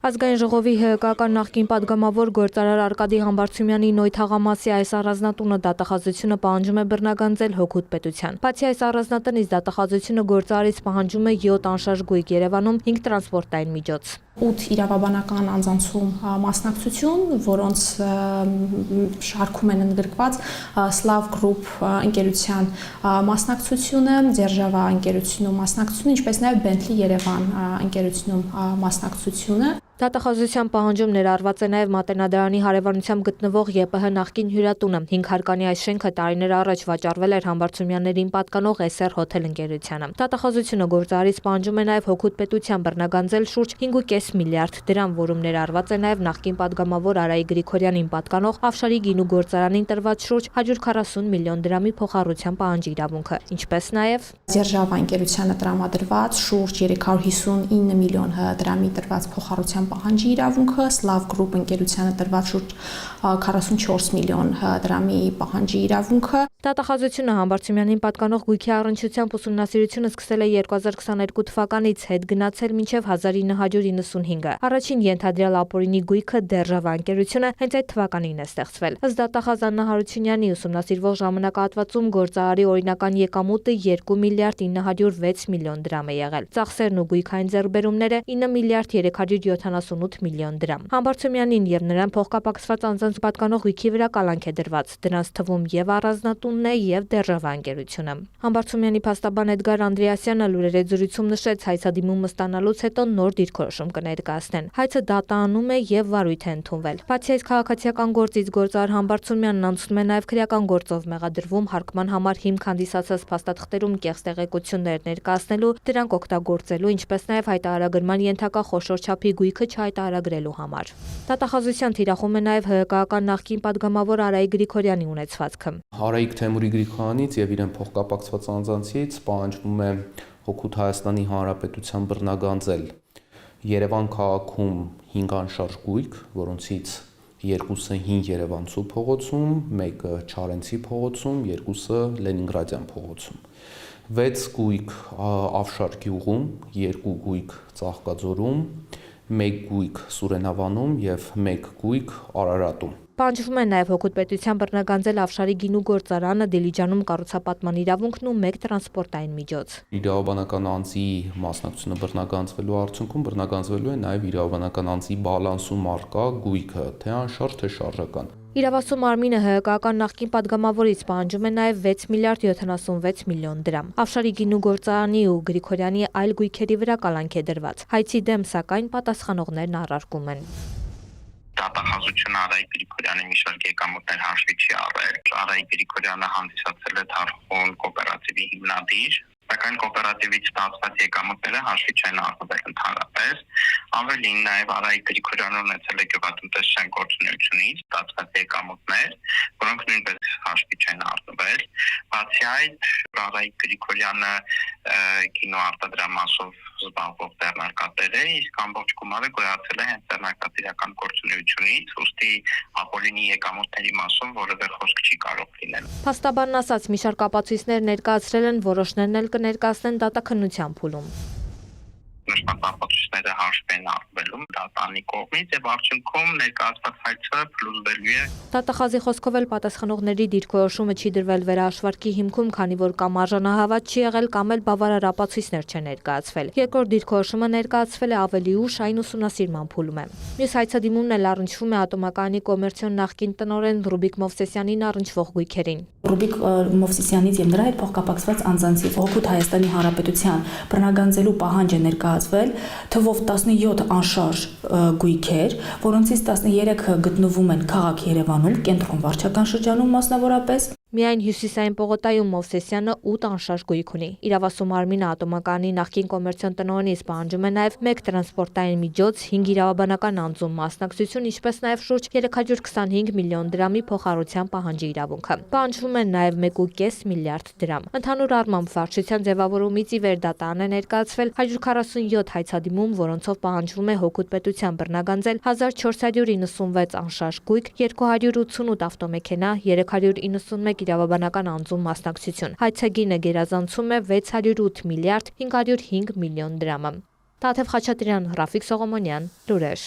Ազգային ժողովի ՀԿ-ական նախկին պատգամավոր գործարար Արկադի Համբարձումյանի Նոյ թաղամասի այս առանձնատունը դատախազությունը պահանջում է բռնագանձել Հօգուտ պետության։ Բացի այս առանձնատնից դատախազությունը գործարարից պահանջում է 7 անշարժ գույք Երևանում 5 տրանսպորտային միջոց։ 8 իրավաբանական անձանցում մասնակցություն, որոնց շարքում են ընդգրկված Slav Group ընկերության մասնակցությունը, Ձերժավա ընկերությունում մասնակցությունը, ինչպես նաև Bentley Երևան ընկերությունում մասնակցությունը։ Դատախազության պահանջում ներառված է նաև Մատենադարանի հարևանությամբ գտնվող ԵՊՀ նախկին հյուրատունը։ 5 հարկանի այս շենքը տարիներ առաջ վաճառվել էր Համբարձումյաններին պատկանող SR Hotel ընկերությանը։ Դատախազությունը գործարարից պահանջում է նաև Հօգուտ պետության բռնագանձել շուրջ 5.5 միլիարդ դրամ, որում ներառված է նաև նախկին պատգամավոր Արայիկ Գրիգորյանին պատկանող Ավշարի գինու գործարանին տրված շուրջ 140 միլիոն դրամի փոխառության պահանջի իրավունքը, ինչպես նաև Ձերժավա ընկերությանը տրամադրված շուրջ 359 միլիոն դրամի տրված փոխառության պահանջի իրավունքը, Slav Group ընկերությանը տրված շուրջ 44 միլիոն դրամի պահանջի իրավունքը։ Դատախազությունը Համբարձումյանին պատկանող գույքի առնչությամբ ուսումնասիրությունը սկսել է 2022 թվականից, հետ գնացել մինչև 1995-ը։ Առաջին ենթադրյալ ապօրինի գույքը Դերժավա ընկերությունը հենց այդ թվականին է ստեղծվել։ Ըստ դատախազ Աննա Հարությունյանի ուսումնասիրվող ժամանակահատվածում գործարարի օրինական եկամուտը 2 միլիարդ 906 միլիոն դրամ է եղել։ Ծախսերն ու գույքային ձեռքբերումները 9 միլիարդ 378 միլիոն դրամ։ Համբարձումյանին եւ նրան փոխկապակցված անձանց պատկանող գույքի վրա կալանք է դրված, դրանց թվում եւ առանձնատունն է եւ Դերժավա ընկերությունը։ Համբարձումյանի փաստաբան Էդգար Անդրեասյանը լուրերի զրույցում նշեց, հայցադիմումը ստանալուց հետո նոր դիրքորոշում կներկայացնեն։ Հայցը դատանում է եւ վարույթ է ընդունվել։ Բացի այս քաղաքացիական գործից գործարար Համբարձումյանն անցնում է նաեւ քրեական գործով մեղադրվում հարկման համար հիմք հանդիսացած փաստաթղթերում կեղծ տեղեկություններ ներկայացնելու, դրանք օգտագործելու, ինչպես նաեւ հայտարարագրման ենթակա խոշոր չափի գույքը չհայտարարագրելու համար։ Դատախազության թիրախում է նաև ՀԿ-ական նախկին պատգամավոր Արայիկ Գրիգորյանի ունեցվածքը։ Արայիկ Թեմուրի Գրիգորյանից եւ իրեն փոխկապակցված անձանցից պահանջվում է Հօգուտ Հայաստանի Հանրապետության բռնագանձել Երևան քաղաքում 5 անշարժ գույք, որոնցից 2-ը հին Երևանցու փողոցում, 1-ը Չարենցի փողոցում, 2-ը Լենինգրադյան փողոցում։ 6 գույք Ավշար գյուղում, 2 գույք Ծաղկաձորում, 1 գույք Սուրենավանում եւ 1 գույք Արարատում։ Պահանջվում է նաև Հօգուտ պետության բռնագանձել Ավշարի գինու գործարանը, Դիլիջանում կառուցապատման իրավունքն ու 1 տրանսպորտային միջոց։ Իրավաբանական անձի մասնակցությունը բռնագանձվելու արդյունքում բռնագանձվելու է նաև իրավաբանական անձի բալանսում առկա գույքը, թե անշարժ, թե շարժական։ Իրավասու մարմինը ՀԿ-ական նախկին պատգամավորից պահանջում է նաև 6 միլիարդ 76 միլիոն դրամ։ Ավշարի գինու գործարանի ու Գրիգորյանի այլ գույքերի վրա կալանք է դրված։ Հայցի դեմ սակայն պատասխանողներն առարկում են։ Դատախազությունը Արայիկ Գրիգորյանի մի շարք եկամուտներ հաշվի չի առել։ Արայիկ Գրիգորյանը հանդիսացել է Թարխոն կոոպերատիվի հիմնադիր, սակայն կոոպերատիվից ստացված եկամուտները հաշվի չեն առնվել ընդհանրապես։ Ավելին, նաև Արայիկ Գրիգորյանը ունեցել է գյուղատնտեսության գործունեությունից ստացված եկամուտներ, որոնք նույնպես հաշվի չեն առնվել։ Բացի այդ, Արայիկ Գրիգորյանը գինու արտադրամասով զբաղվող ձեռնարկատեր է, իսկ ամբողջ գումարը գոյացել է հենց ձեռնարկատիրական գործունեությունից, ուստի ապօրինի եկամուտների մասով որևէ խոսք չի կարող լինել։ Փաստաբանն ասաց, մի շարք ապացույցներ ներկայացրել են, որոշներն էլ կներկայացնեն դատաքննության փուլում։ Նշված ապացույցները հաշվի են առնվելու դատանի կողմից եւ արդյունքում ներկայացված հայցը փլուզվելու է։ Դատախազի խոսքով էլ պատասխանողների դիրքորոշումը չի դրվել վերահաշվարկի հիմքում, քանի որ կամ արժանահավատ չի եղել, կամ էլ բավարար ապացույցներ չեն ներկայացվել։ Երկրորդ դիրքորոշումը ներկայացվել է ավելի ուշ, այն ուսումնասիրման փուլում է։ Մյուս հայցադիմումն էլ առնչվում է Ատոմակայանի կոմերցիոն նախկին տնօրեն Ռուբիկ Մովսեսյանին առնչվող գույքերին։ Ռուբիկ Մովսեսյանից եւ նրա հետ փոխկապակցված անձանցից Հօգուտ Հայաստանի Հանրապետության բռնագանձելու պահանջ է ներկայացվել թվով 17 անշարժ գույքեր, որոնցից 13-ը գտնվում են քաղաք Երևանում, կենտրոն վարչական շրջանում մասնավորապես։ Միայն Հյուսիսային պողոտայում Մովսեսյանը 8 անշարժ գույք ունի։ Իրավասու մարմինը Ատոմակայանի նախկին կոմերցիոն տնօրենից պահանջում է նաև 1 տրանսպորտային միջոց, 5 իրավաբանական անձում մասնակցություն, ինչպես նաև շուրջ 325 միլիոն դրամի փոխառության պահանջի իրավունքը։ Պահանջվում են նաև 1.5 միլիարդ դրամ։ Ընդհանուր առմամբ վարչության ձևավորումից ի վեր դատան է ներկայացվել 147 հայցադիմում, որոնցով պահանջվում է Հօգուտ պետության բռնագանձել 1496 անշարժ գույք, 288 ավտոմեքենա, 391 իրավաբանական անձում մասնակցություն։ Հայցագինը գերազանցում է 608 միլիարդ 505 միլիոն դրամը։ Տաթև Խաչատրյան, Ռաֆիկ Սողոմոնյան, Լուրեր։